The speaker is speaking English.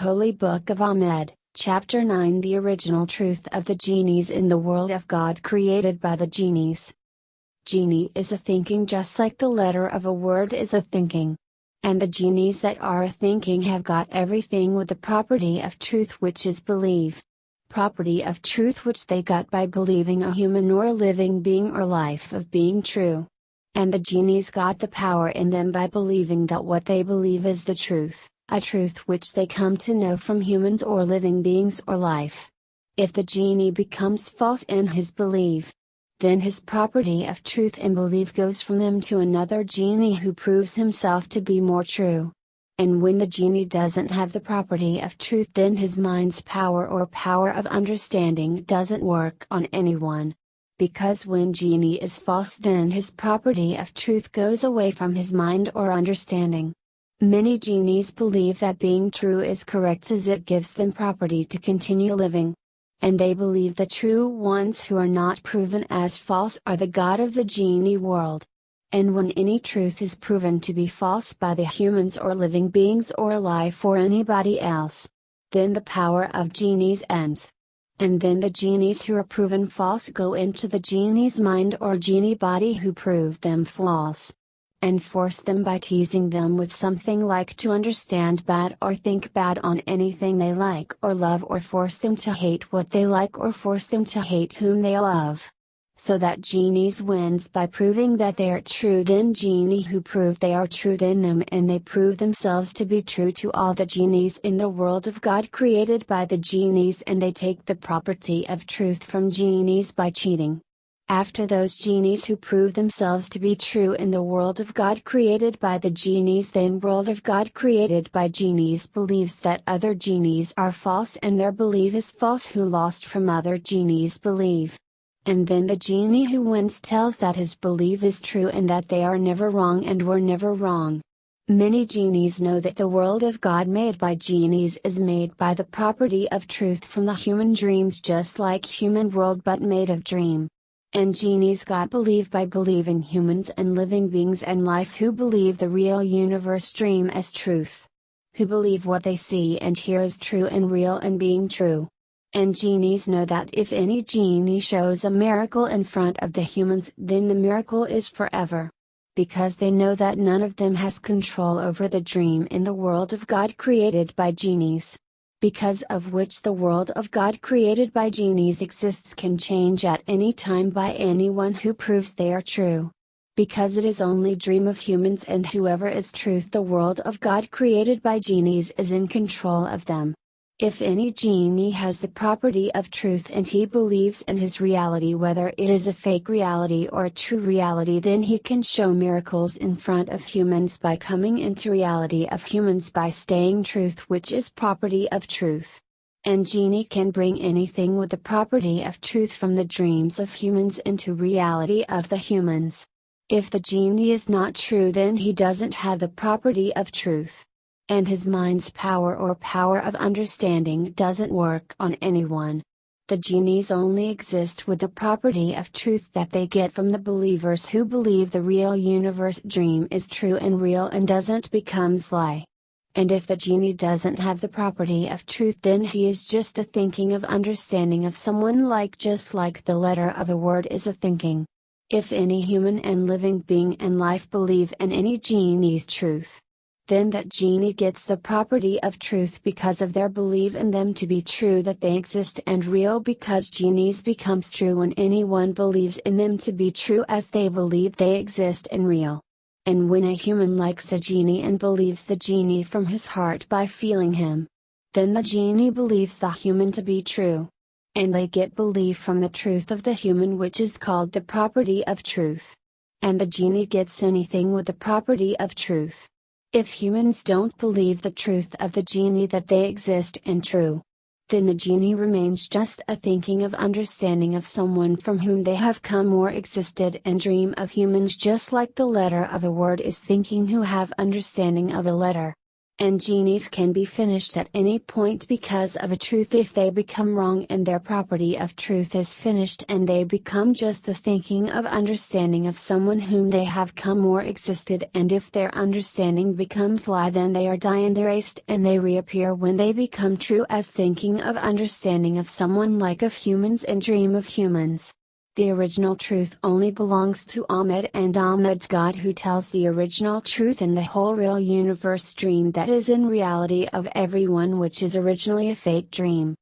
Holy Book of Ahmed, Chapter 9 The Original Truth of the Genies in the World of God Created by the Genies. Genie is a thinking just like the letter of a word is a thinking. And the genies that are a thinking have got everything with the property of truth, which is believe. Property of truth which they got by believing a human or living being or life of being true. And the genies got the power in them by believing that what they believe is the truth, a truth which they come to know from humans or living beings or life. If the genie becomes false in his belief, then his property of truth and belief goes from them to another genie who proves himself to be more true. And when the genie doesn't have the property of truth, then his mind's power or power of understanding doesn't work on anyone. Because when genie is false, then his property of truth goes away from his mind or understanding. Many genies believe that being true is correct as it gives them property to continue living. And they believe the true ones who are not proven as false are the god of the genie world. And when any truth is proven to be false by the humans or living beings or life or anybody else, then the power of genies ends. And then the genies who are proven false go into the genie's mind or genie body who proved them false, and force them by teasing them with something like to understand bad or think bad on anything they like or love, or force them to hate what they like or force them to hate whom they love. So that genies wins by proving that they are true, then genie who prove they are true then them, and they prove themselves to be true to all the genies in the world of God created by the genies, and they take the property of truth from genies by cheating. After those genies who prove themselves to be true in the world of God created by the genies, then world of God created by genies believes that other genies are false and their belief is false who lost from other genies believe. And then the genie who wins tells that his belief is true and that they are never wrong and were never wrong. Many genies know that the world of God made by genies is made by the property of truth from the human dreams, just like human world but made of dream. And genies got believe by believing humans and living beings and life who believe the real universe dream as truth. Who believe what they see and hear is true and real and being true. And genies know that if any genie shows a miracle in front of the humans, then the miracle is forever. Because they know that none of them has control over the dream in the world of God created by genies. Because of which the world of God created by genies exists can change at any time by anyone who proves they are true. Because it is only dream of humans, and whoever is truth, the world of God created by genies is in control of them. If any genie has the property of truth and he believes in his reality, whether it is a fake reality or a true reality, then he can show miracles in front of humans by coming into reality of humans by staying truth, which is property of truth. And genie can bring anything with the property of truth from the dreams of humans into reality of the humans. If the genie is not true, then he doesn't have the property of truth. And his mind's power or power of understanding doesn't work on anyone. The genies only exist with the property of truth that they get from the believers who believe the real universe dream is true and real and doesn't becomes lie. And if the genie doesn't have the property of truth, then he is just a thinking of understanding of someone, like just like the letter of a word is a thinking. If any human and living being and life believe in any genie's truth, then that genie gets the property of truth because of their belief in them to be true, that they exist and real, because genies becomes true when anyone believes in them to be true as they believe they exist and real. And when a human likes a genie and believes the genie from his heart by feeling him, then the genie believes the human to be true. And they get belief from the truth of the human, which is called the property of truth. And the genie gets anything with the property of truth. If humans don't believe the truth of the genie that they exist and true, then the genie remains just a thinking of understanding of someone from whom they have come or existed, and dream of humans just like the letter of a word is thinking who have understanding of a letter. And genies can be finished at any point because of a truth if they become wrong and their property of truth is finished and they become just the thinking of understanding of someone whom they have come or existed, and if their understanding becomes lie then they are die and erased and they reappear when they become true as thinking of understanding of someone like of humans and dream of humans. The original truth only belongs to Ahmed and Ahmed's God, who tells the original truth in the whole real universe dream that is in reality of everyone, which is originally a fake dream.